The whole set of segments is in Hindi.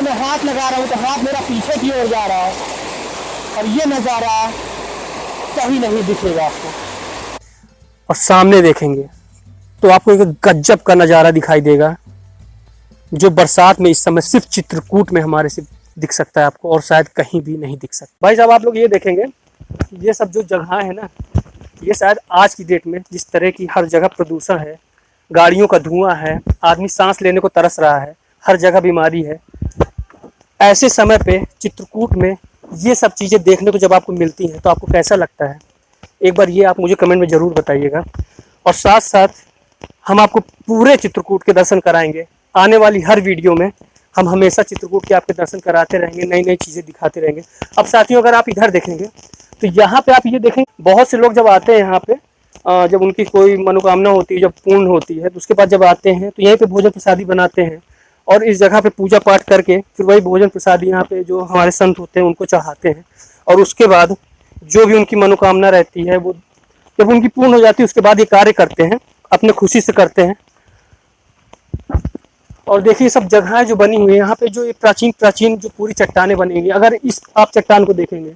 और मैं हाथ लगा रहा हूँ तो हाथ मेरा पीछे की ओर जा रहा है, और ये नज़ारा कहीं नहीं दिखेगा आपको। और सामने देखेंगे तो आपको एक गजब का नज़ारा दिखाई देगा, जो बरसात में इस समय सिर्फ चित्रकूट में हमारे से दिख सकता है आपको, और शायद कहीं भी नहीं दिख सकता। भाई साहब, आप लोग ये देखेंगे, ये सब जो जगह है ना, ये शायद आज की डेट में जिस तरह की हर जगह प्रदूषण है, गाड़ियों का धुआं है, आदमी सांस लेने को तरस रहा है, हर जगह बीमारी है, ऐसे समय पे चित्रकूट में ये सब चीज़ें देखने को जब आपको मिलती हैं तो आपको कैसा लगता है, एक बार ये आप मुझे कमेंट में ज़रूर बताइएगा। और साथ साथ हम आपको पूरे चित्रकूट के दर्शन कराएंगे। आने वाली हर वीडियो में हम हमेशा चित्रकूट के आपके दर्शन कराते रहेंगे, नई नई चीज़ें दिखाते रहेंगे। अब साथियों, अगर आप इधर देखेंगे तो यहाँ पे आप ये देखेंगे, बहुत से लोग जब आते हैं यहाँ पे, जब उनकी कोई मनोकामना होती है, जब पूर्ण होती है, तो उसके बाद जब आते हैं तो यहीं पे भोजन प्रसादी बनाते हैं, और इस जगह पे पूजा पाठ करके फिर वही भोजन प्रसादी यहाँ पे जो हमारे संत होते हैं उनको चढ़ाते हैं। और उसके बाद जो भी उनकी मनोकामना रहती है वो जब उनकी पूर्ण हो जाती है, उसके बाद ये कार्य करते हैं, अपने खुशी से करते हैं। और देखिए सब जगहें जो बनी हुई है यहाँ पे, जो ये प्राचीन जो पूरी चट्टानें बनी हुई, अगर इस आप चट्टान को देखेंगे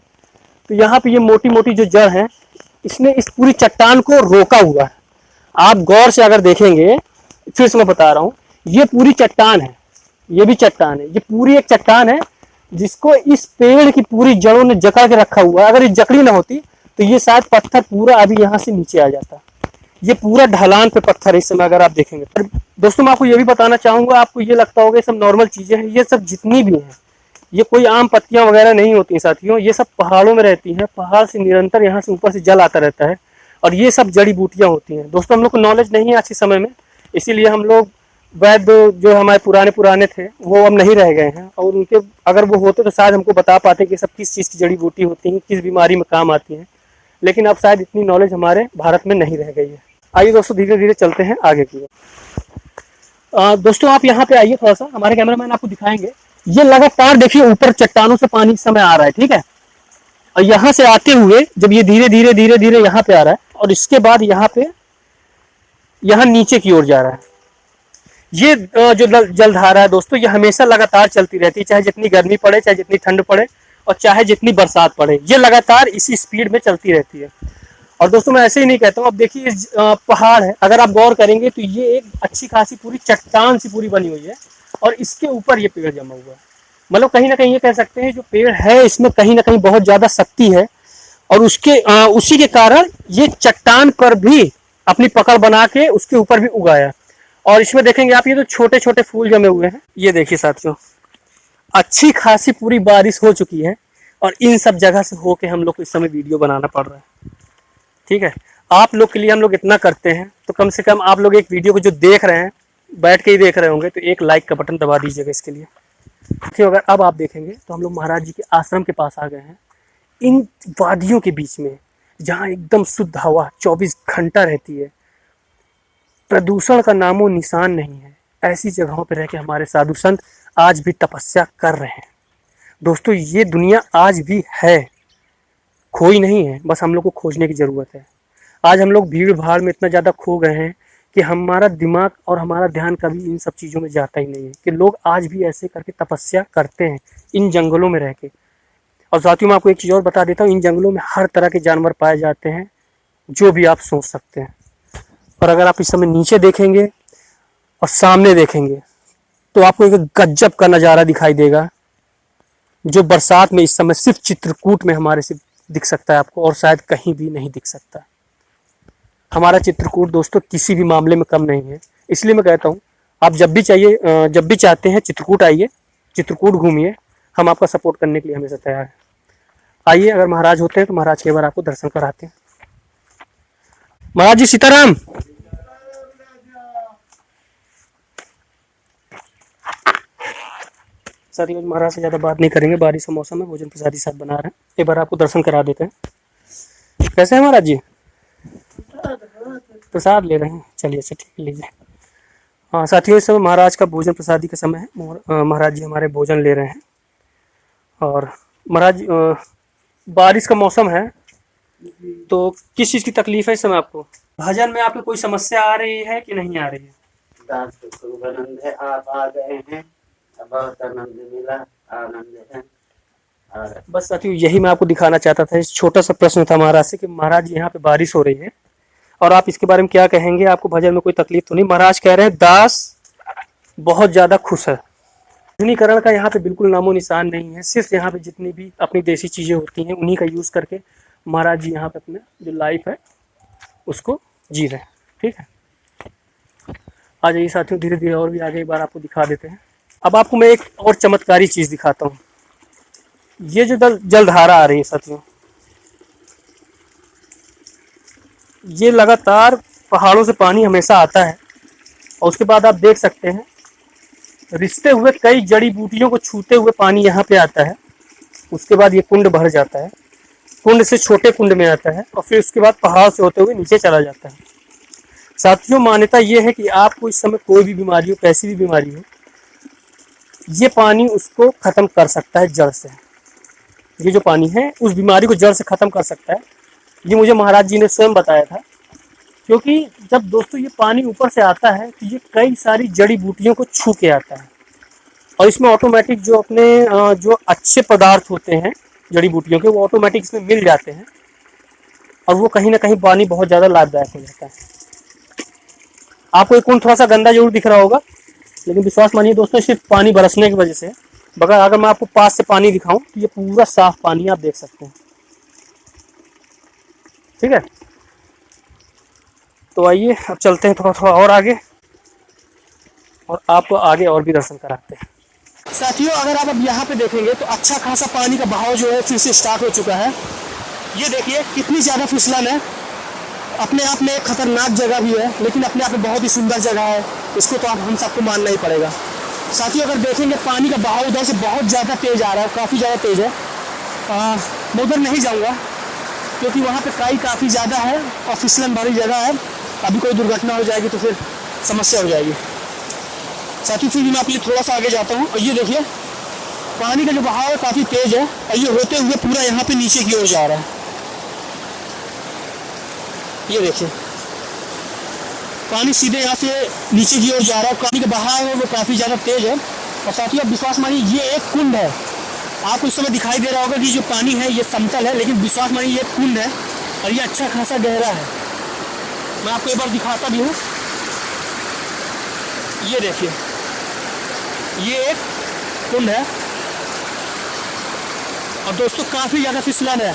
तो यहाँ पे ये मोटी मोटी जो जड़ है, इसने इस पूरी चट्टान को रोका हुआ है। आप गौर से अगर देखेंगे, फिर से मैं बता रहा हूँ, ये पूरी चट्टान है, ये भी चट्टान है, ये पूरी एक चट्टान है जिसको इस पेड़ की पूरी जड़ों ने जकड़ के रखा हुआ है। अगर ये जकड़ी ना होती तो ये शायद पत्थर पूरा अभी यहाँ से नीचे आ जाता। ये पूरा ढलान पे पत्थर है इस समय अगर आप देखेंगे। तो दोस्तों, मैं आपको ये भी बताना चाहूंगा, आपको ये लगता होगा ये सब नॉर्मल चीजें हैं, ये सब जितनी भी हैं, ये कोई आम पत्तियां वगैरह नहीं होती साथियों, ये सब पहाड़ों में रहती हैं। पहाड़ से निरंतर यहाँ से ऊपर से जल आता रहता है, और ये सब जड़ी बूटियां होती हैं। दोस्तों, हम लोग को नॉलेज नहीं है आज के समय में, इसीलिए हम लोग वैद्य जो हमारे पुराने थे वो अब नहीं रह गए हैं, और उनके अगर वो होते तो शायद हमको बता पाते कि सब किस चीज़ की जड़ी बूटी होती हैं, किस बीमारी में काम आती हैं। लेकिन अब शायद इतनी नॉलेज हमारे भारत में नहीं रह गई है। आइए दोस्तों, धीरे धीरे चलते हैं आगे की ओर। दोस्तों, आप यहाँ पे आइए, थोड़ा सा हमारे कैमरामैन आपको दिखाएंगे। ये लगातार देखिए ऊपर चट्टानों से पानी इस समय आ रहा है, ठीक है, और यहाँ से आते हुए जब ये धीरे धीरे यहाँ पे आ रहा है, और इसके बाद यहाँ नीचे की ओर जा रहा है। ये जो जलधारा है दोस्तों, ये हमेशा लगातार चलती रहती है, चाहे जितनी गर्मी पड़े, चाहे जितनी ठंड पड़े, और चाहे जितनी बरसात पड़े, ये लगातार इसी स्पीड में चलती रहती है। और दोस्तों, मैं ऐसे ही नहीं कहता हूँ, अब देखिए पहाड़ है, अगर आप गौर करेंगे तो ये एक अच्छी खासी पूरी चट्टान सी पूरी बनी हुई है, और इसके ऊपर ये पेड़ जमा हुआ है। मतलब कहीं ना कहीं ये कह सकते हैं जो पेड़ है इसमें कहीं ना कहीं बहुत ज्यादा शक्ति है, और उसी के कारण ये चट्टान पर भी अपनी पकड़ बना के उसके ऊपर भी उगाया। और इसमें देखेंगे आप, ये तो छोटे छोटे फूल जमे हुए हैं। ये देखिए साथियों, अच्छी खासी पूरी बारिश हो चुकी है, और इन सब जगह से होके हम लोग को इस समय वीडियो बनाना पड़ रहा है, ठीक है। आप लोग के लिए हम लोग इतना करते हैं, तो कम से कम आप लोग एक वीडियो को जो देख रहे हैं, बैठ के ही देख रहे होंगे, तो एक लाइक का बटन दबा दीजिएगा इसके लिए। देखिए, अगर अब आप देखेंगे तो हम लोग महाराज जी के आश्रम के पास आ गए हैं, इन वादियों के बीच में, जहाँ एकदम शुद्ध हवा 24 घंटा रहती है, प्रदूषण का नामो निशान नहीं है, ऐसी जगहों पर रह के हमारे साधु संत आज भी तपस्या कर रहे हैं। दोस्तों, ये दुनिया आज भी है, खोई नहीं है, बस हम लोग को खोजने की ज़रूरत है। आज हम लोग भीड़ भाड़ में इतना ज़्यादा खो गए हैं कि हमारा दिमाग और हमारा ध्यान कभी इन सब चीज़ों में जाता ही नहीं है, कि लोग आज भी ऐसे करके तपस्या करते हैं इन जंगलों में रह के। और साथियों, मैं आपको एक चीज़ और बता देता हूँ, इन जंगलों में हर तरह के जानवर पाए जाते हैं, जो भी आप सोच सकते हैं। और अगर आप इस समय नीचे देखेंगे और सामने देखेंगे तो आपको एक गजब का नज़ारा दिखाई देगा, जो बरसात में इस समय सिर्फ चित्रकूट में हमारे से दिख सकता है आपको, और शायद कहीं भी नहीं दिख सकता। हमारा चित्रकूट दोस्तों किसी भी मामले में कम नहीं है, इसलिए मैं कहता हूँ आप जब भी चाहते हैं चित्रकूट आइए, चित्रकूट घूमिए, हम आपका सपोर्ट करने के लिए हमेशा तैयार हैं। आइए, अगर महाराज होते हैं तो महाराज के बार आपको दर्शन कराते हैं। महाराज जी सीताराम। साथियों, महाराज से ज़्यादा बात नहीं करेंगे, बारिश का मौसम है, भोजन प्रसादी साथ बना रहे हैं, एक बार आपको दर्शन करा देते हैं। कैसे हैं महाराज जी? प्रसाद ले रहे हैं, चलिए अच्छा ठीक है, लीजिए। हाँ साथियों, इस समय महाराज का भोजन प्रसादी का समय है, महाराज जी हमारे भोजन ले रहे हैं। और महाराज, बारिश का मौसम है, तो किस चीज़ की तकलीफ है इस समय आपको? भजन में आपको कोई समस्या आ रही है कि नहीं आ रही है? दास शुभानंद है, आप आ गए हैं, बहुत आनंद मिला, आनंद है। और बस साथियों यही मैं आपको दिखाना चाहता था। इस छोटा सा प्रश्न था महाराज से कि महाराज यहाँ पे बारिश हो रही है और आप इसके बारे में क्या कहेंगे, आपको भजन में कोई तकलीफ तो नहीं। महाराज कह रहे हैं दास बहुत ज्यादा खुश है। आधुनिकीकरण का यहाँ पे बिल्कुल नामो निशान नहीं है। सिर्फ यहाँ पे जितनी भी अपनी देसी चीजें होती हैं उन्हीं का यूज करके महाराज जी यहाँ पे अपने जो लाइफ है उसको जी रहे हैं। ठीक है, आ जाइए साथियों, धीरे धीरे और भी आगे एक बार आपको दिखा देते हैं। अब आपको मैं एक और चमत्कारी चीज दिखाता हूँ। ये जो जलधारा आ रही है साथियों, ये लगातार पहाड़ों से पानी हमेशा आता है और उसके बाद आप देख सकते हैं रिश्ते हुए कई जड़ी बूटियों को छूते हुए पानी यहाँ पे आता है। उसके बाद ये कुंड भर जाता है, कुंड से छोटे कुंड में आता है और फिर उसके बाद पहाड़ से होते हुए नीचे चला जाता है। साथियों मान्यता ये है कि आपको इस समय कोई भी बीमारी हो, कैसी भी बीमारी हो, ये पानी उसको खत्म कर सकता है जड़ से। ये जो पानी है उस बीमारी को जड़ से खत्म कर सकता है। ये मुझे महाराज जी ने स्वयं बताया था। क्योंकि जब दोस्तों ये पानी ऊपर से आता है तो ये कई सारी जड़ी बूटियों को छू के आता है और इसमें ऑटोमेटिक जो अपने जो अच्छे पदार्थ होते हैं जड़ी बूटियों के, वो ऑटोमेटिक इसमें मिल जाते हैं और वो कहीं ना कहीं पानी बहुत ज़्यादा लाभदायक हो जाता है। आपको एक कुंड थोड़ा सा गंदा जरूर दिख रहा होगा, लेकिन विश्वास मानिए दोस्तों सिर्फ पानी बरसने की वजह से। बगैर अगर मैं आपको पास से पानी दिखाऊं तो ये पूरा साफ पानी आप देख सकते हैं। ठीक है, तो आइए अब चलते हैं थोड़ा थोड़ा और आगे और आपको आगे और भी दर्शन कराते हैं। साथियों अगर आप अब यहाँ पे देखेंगे तो अच्छा खासा पानी का बहाव जो है फिर से स्टार्ट हो चुका है। ये देखिए कितनी ज़्यादा फिसलन है। अपने आप में एक खतरनाक जगह भी है, लेकिन अपने आप में बहुत ही सुंदर जगह है। इसको तो आप हम सबको मानना ही पड़ेगा। साथियों अगर देखेंगे पानी का बहाव उधर से बहुत ज़्यादा तेज़ आ रहा है, काफ़ी ज़्यादा तेज़ है। मैं उधर नहीं जाऊँगा क्योंकि वहाँ पे काई काफ़ी ज़्यादा है और फिसलन भरी जगह है। अभी कोई दुर्घटना हो जाएगी तो फिर समस्या हो जाएगी। साथियों फिर मैं आपके लिए थोड़ा सा आगे जाता हूँ और ये देखिए पानी का जो बहाव है काफ़ी तेज़ है और ये होते हुए पूरा यहाँ पे नीचे की ओर जा रहा है। ये देखिए पानी सीधे यहाँ से नीचे की ओर जा रहा है। पानी का बहाव है वो काफ़ी ज़्यादा तेज़ है। और साथियों आप विश्वास मानिए ये एक कुंड है। आपको इस समय दिखाई दे रहा होगा कि जो पानी है ये समतल है, लेकिन विश्वास मानिए ये एक कुंड है और ये अच्छा खासा गहरा है। मैं आपको एक बार दिखाता भी हूँ। ये देखिए ये एक कुंड है और दोस्तों काफ़ी ज़्यादा फिसलन है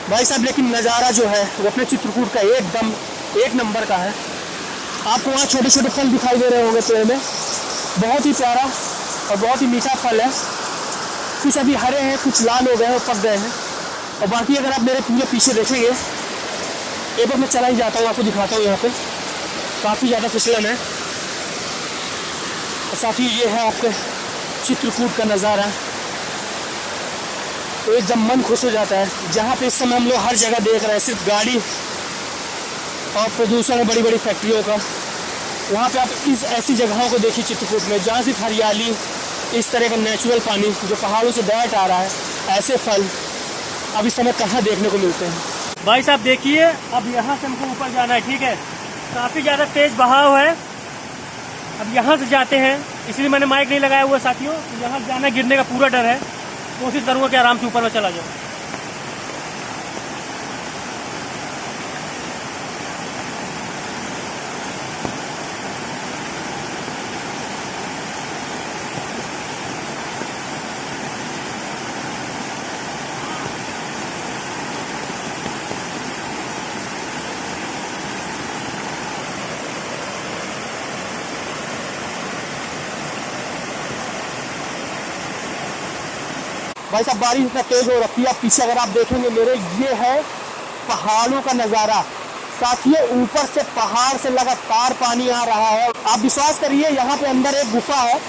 भाई साहब, लेकिन नज़ारा जो है वो अपने चित्रकूट का एकदम एक नंबर का है। आपको वहाँ छोटे छोटे फल दिखाई दे रहे होंगे पेड़ में, बहुत ही प्यारा और बहुत ही मीठा फल है। कुछ अभी हरे हैं, कुछ लाल हो गए हैं और पक गए हैं। और बाकी अगर आप मेरे पूरे पीछे देखेंगे, एक बार मैं चला ही जाता हूँ, आपको दिखाता हूँ। यहाँ पे काफ़ी ज़्यादा फिसलन है और साथ ही ये है आपके चित्रकूट का नज़ारा। तो एकदम मन खुश हो जाता है। जहाँ पे इस समय हम लोग हर जगह देख रहे हैं सिर्फ गाड़ी और प्रदूषण है बड़ी बड़ी फैक्ट्रियों का, वहाँ पे आप इस ऐसी जगहों को देखिए चित्रकूट में जहाँ सिर्फ हरियाली, इस तरह का नेचुरल पानी जो पहाड़ों से डायरेक्ट आ रहा है, ऐसे फल अब इस समय कहाँ देखने को मिलते हैं। भाई साहब देखिए अब यहाँ से हमको ऊपर जाना है। ठीक है, काफ़ी ज़्यादा तेज़ बहाव है। अब यहाँ से जाते हैं, इसलिए मैंने माइक नहीं लगाया हुआ साथियों। यहाँ जाना गिरने का पूरा डर है। कोशिश करूँगा कि आराम से ऊपर में चला जाऊँ। भाई साहब बारिश इतना तेज हो रखी है। अब पीछे अगर आप देखेंगे मेरे, ये है पहाड़ों का नज़ारा। साथियों ऊपर से पहाड़ से लगातार पानी आ रहा है। आप विश्वास करिए यहाँ पे अंदर एक गुफा है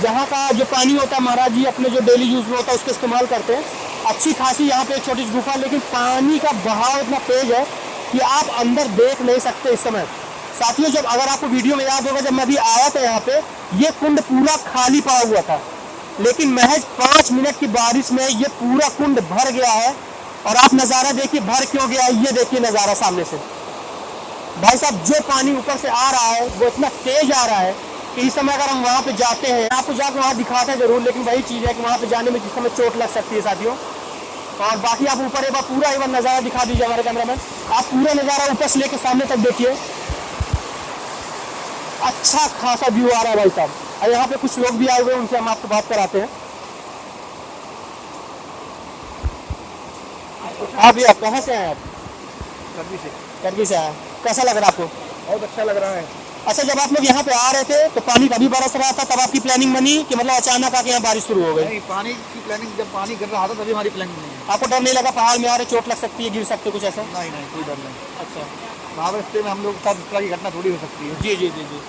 जहाँ का जो पानी होता है महाराज जी अपने जो डेली यूज में होता है उसको इस्तेमाल करते हैं। अच्छी खासी यहाँ पे एक छोटी सी गुफा, लेकिन पानी का बहाव इतना तेज है कि आप अंदर देख नहीं सकते इस समय। साथियों जब अगर आपको वीडियो में याद होगा, जब मैं अभी आया था यहाँ पे ये कुंड पूरा खाली पड़ा हुआ था, लेकिन महज 5 मिनट की बारिश में ये पूरा कुंड भर गया है। और आप नज़ारा देखिए भर क्यों गया है, ये देखिए नज़ारा सामने से। भाई साहब जो पानी ऊपर से आ रहा है वो इतना तेज आ रहा है कि इस समय अगर हम वहाँ पे जाते हैं, आपको जाकर वहाँ दिखाते हैं जरूर, लेकिन वही चीज़ है कि वहाँ पे जाने में जिस समय चोट लग सकती है साथियों। और बाकी आप ऊपर एक बार पूरा एक बार नज़ारा दिखा दीजिए हमारे कैमरामैन, आप पूरा नज़ारा ऊपर से लेकर सामने तक देखिए, अच्छा खासा व्यू आ रहा है भाई साहब। और यहाँ पे कुछ लोग भी आए हुए हैं, उनसे हम आपको बात कराते हैं। आप भैया कहाँ से हैं आप? करगी से आए, कैसा लग रहा है आपको? बहुत अच्छा लग रहा है। अच्छा, जब आप लोग यहाँ पे आ रहे थे तो पानी कभी बरस रहा था, तब आपकी प्लानिंग बनी कि मतलब अचानक आके यहाँ बारिश शुरू हो गई? नहीं, पानी की प्लानिंग जब पानी गिर रहा था तभी हमारी प्लानिंग नहीं है। आपको डर नहीं लगा पहाड़ में आ रहे चोट लग सकती है, गिर सकते कुछ ऐसा? नहीं नहीं, कोई डर नहीं। अच्छा, महाराष्ट्र में हम लोग के साथ इस तरह की घटना थोड़ी हो सकती है। जी जी जी जी।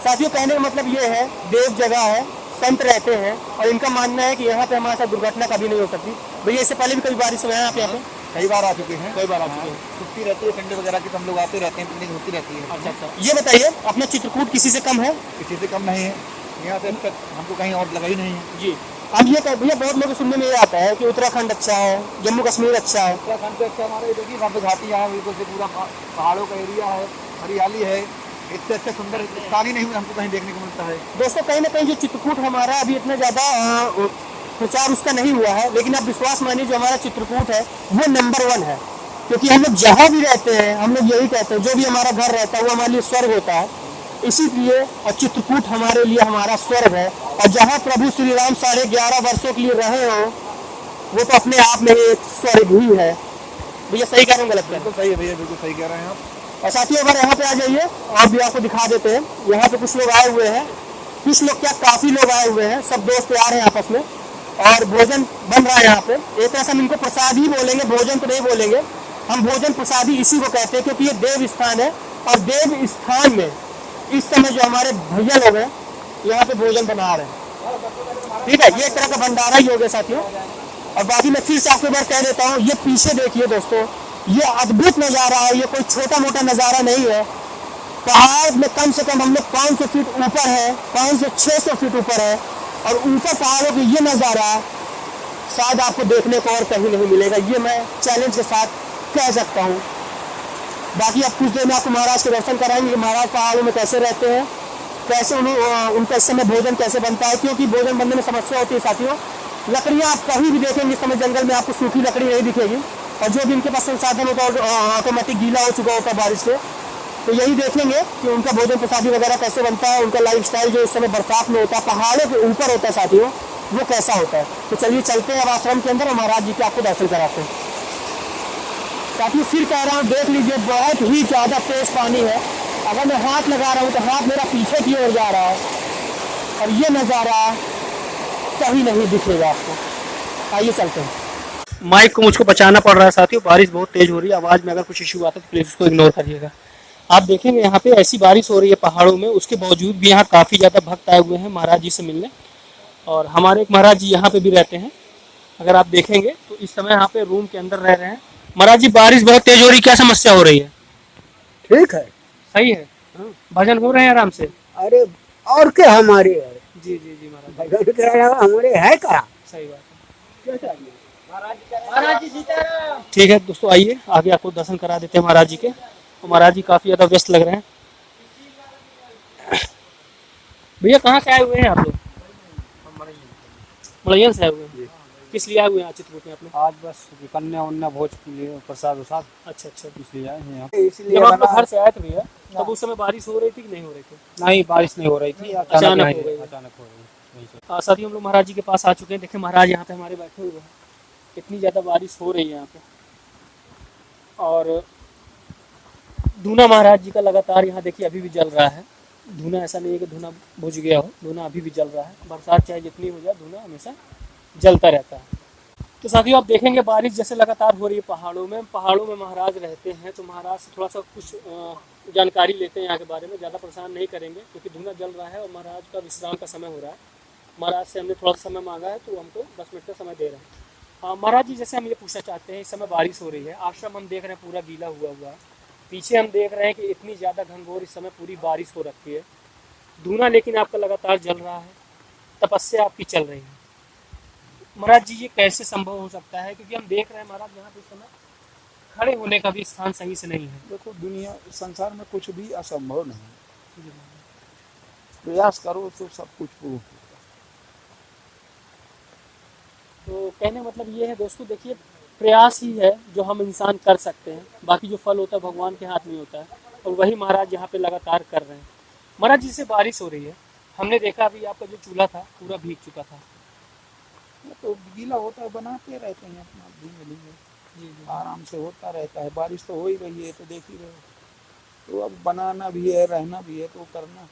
साथियों, कहने का मतलब ये है, देव जगह है, संत रहते हैं, और इनका मानना है कि यहाँ पे हमारे साथ दुर्घटना कभी नहीं हो सकती। भैया इससे पहले भी कभी बारिश हुआ है आप यहाँ पे? कई बार आ चुके हैं। कई बार आ चुके हैं। छुट्टी रहती है संडे वगैरह की, तो हम लोग आते रहते हैं, पिकनिक होती रहती है। अच्छा अच्छा, ये बताइए अपना चित्रकूट किसी से कम है? किसी से कम नहीं है। यहाँ से अब तक हमको कहीं और लगा ही नहीं है। जी। अब ये भैया बहुत लोग सुनने में ये आता है कि उत्तराखंड अच्छा है, जम्मू कश्मीर अच्छा है। उत्तराखंड से अच्छा हमारे देखिए वहाँ पे घाटी है, बिल्कुल से पूरा पहाड़ों का एरिया है, हरियाली है। इससे अच्छा सुंदर स्थान ही नहीं हमको कहीं देखने को मिलता है। दोस्तों, कहीं ना कहीं जो चित्रकूट हमारा अभी इतना ज़्यादा प्रचार उसका नहीं हुआ है, लेकिन आप विश्वास मानिए जो हमारा चित्रकूट है वो नंबर 1 है। क्योंकि हम लोग जहाँ भी रहते हैं हम लोग यही कहते हैं, जो भी हमारा घर रहता है वो हमारे लिए स्वर्ग होता है। इसीलिए और चित्रकूट हमारे लिए हमारा स्वर्ग है। और जहाँ प्रभु श्री राम 11.5 वर्षों के लिए रहे हो, वो तो अपने आप में एक स्वर्ग ही है। भैया सही कह रहे हैं गलत कह रहे हैं? बिल्कुल सही है भैया, बिल्कुल सही कह रहे हैं आप। और साथियों, अगर यहाँ पे आ जाइए और भी आपको दिखा देते हैं। यहाँ पे कुछ लोग आए हुए हैं, कुछ लोग क्या काफी लोग आए हुए हैं, सब दोस्त आ रहे हैं आपस में, और भोजन बन रहा है यहाँ पे। एक तरह से हम इनको प्रसाद ही बोलेंगे, भोजन तो नहीं बोलेंगे, हम भोजन प्रसादी इसी को कहते हैं, क्योंकि ये देव स्थान है। और देव स्थान में इस समय जो हमारे भैया लोग हैं यहाँ पे भोजन बना रहे हैं, ठीक है, ये एक तरह का भंडारा ही हो गया साथियों। और बाकी मैं फिर से आपको बार कह देता हूँ, ये पीछे देखिए दोस्तों, ये अद्भुत नज़ारा है, ये कोई छोटा मोटा नज़ारा नहीं है। पहाड़ में कम से कम हम लोग 500 फीट ऊपर है, 500-600 फीट ऊपर है, और ऊपर पहाड़ों की ये नज़ारा शायद आपको देखने को और कहीं नहीं मिलेगा, ये मैं चैलेंज के साथ कह सकता हूँ। बाकी अब कुछ देर में आपको महाराज के दर्शन कराएंगे कि महाराज पहाड़ों में कैसे रहते हैं, कैसे उनका इस समय भोजन कैसे बनता है। क्योंकि भोजन बनने में समस्या होती है साथियों, लकड़ियाँ आप कहीं भी देखेंगे इस समय जंगल में आपको सूखी लकड़ी नहीं दिखेगी, और जो भी इनके पास संसाधन होता है ऑटोमेटिक गीला हो चुका होता है बारिश से। तो यही देखेंगे कि उनका भोजन प्रसादी वगैरह कैसे बनता है, उनका लाइफस्टाइल जो इस समय बरसात में होता है, पहाड़ों के ऊपर होता है साथियों, वो कैसा होता है। तो चलिए चलते हैं अब आश्रम के अंदर और महाराज जी के आपको दर्शन कराते हैं। साथियों, फिर कह रहा हूँ, देख लीजिए बहुत ही ज़्यादा तेज पानी है। अगर मैं हाथ लगा रहा हूँ तो हाथ मेरा पीछे की ओर जा रहा है, और ये नज़ारा कहीं नहीं दिखेगा आपको। आइए चलते हैं। माइक को मुझको बचाना पड़ रहा है साथियों, बारिश बहुत तेज हो रही है, आवाज़ में अगर कुछ इशू आता है तो प्लीज़ उसको इग्नोर करिएगा। आप देखेंगे यहाँ पे ऐसी बारिश हो रही है पहाड़ों में, उसके बावजूद भी यहाँ काफ़ी ज़्यादा भक्त आए हुए हैं महाराज जी से मिलने। और हमारे एक महाराज जी यहाँ पे भी रहते हैं, अगर आप देखेंगे तो इस समय यहाँ पे रूम के अंदर रह रहे हैं। महाराज जी, बारिश बहुत तेज हो रही, क्या समस्या हो रही है? ठीक है। सही है, भजन हो रहे हैं आराम से? अरे और क्या हमारे है, जी जी जी महाराज, भगत के अलावा हमारे है क्या? सही बात है। क्या चाहिए? महाराज जी सीताराम। ठीक है दोस्तों, आइए आगे आपको दर्शन करा देते हैं महाराज जी के। और महाराज जी काफ़ी ज़्यादा व्यस्त लग रहे हैं। भैया कहाँ से आए हुए हैं आप लोग? मलैया से आए हुए हैं। किस लिए आए हुए हैं आज चित्रकूट में आपने? आज बस कन्या उन्या भोज प्रसाद वसाद अच्छा अच्छा, इसलिए आए हैं यहाँ। इसलिए जब आप लोग बना- घर से आए थे भैया, तब उस समय बारिश हो रही थी कि नहीं हो रही थी? नहीं, बारिश नहीं हो रही थी, अचानक हो अचानक गई। अचानक हो गई। साथियों, हम लोग महाराज जी के पास आ चुके हैं। देखिए महाराज यहाँ पे हमारे बैठे हुए हैं, इतनी ज़्यादा बारिश हो रही है यहाँ पे। और धूना महाराज जी का लगातार यहाँ देखिए अभी भी जल रहा है। धूना ऐसा नहीं है कि धूना बुझ गया हो, धूना अभी भी जल रहा है। बरसात चाहे जितनी हो जाए, धूना हमेशा जलता रहता है। तो साथियों, आप देखेंगे बारिश जैसे लगातार हो रही है पहाड़ों में महाराज रहते हैं, तो महाराज से थोड़ा सा कुछ जानकारी लेते हैं यहाँ के बारे में। ज़्यादा परेशान नहीं करेंगे क्योंकि धुआं जल रहा है और महाराज का विश्राम का समय हो रहा है। महाराज से हमने थोड़ा सा समय मांगा है, तो हमको 10 मिनट का समय दे रहे हैं। हाँ महाराज जी, जैसे हम ये पूछना चाहते हैं, इस समय बारिश हो रही है, आश्रम हम देख रहे हैं पूरा गीला हुआ है, पीछे हम देख रहे हैं कि इतनी ज़्यादा घनघोर इस समय पूरी बारिश हो रखी है, धुआं लेकिन आपका लगातार जल रहा है, तपस्या आपकी चल रही है। महाराज जी, ये कैसे संभव हो सकता है? क्योंकि हम देख रहे हैं महाराज यहाँ पे इस समय खड़े होने का भी स्थान सही से नहीं है। देखो, दुनिया संसार में कुछ भी असंभव नहीं। प्रयास करो तो सब कुछ पूर्ण होगा। तो कहने का मतलब ये है दोस्तों, देखिए प्रयास ही है जो हम इंसान कर सकते हैं, बाकी जो फल होता है भगवान के हाथ में होता है। और वही महाराज यहाँ पे लगातार कर रहे हैं। महाराज जिससे बारिश हो रही है, हमने देखा अभी आपका जो चूल्हा था पूरा भीग चुका था। ये तो गीला होता है, बनाते रहते हैं अपना धीमे धीमे, जी जी। आराम से होता रहता है। बारिश तो हो ही रही है, तो देख ही रहे हो। तो अब बनाना भी है, रहना भी है, तो करना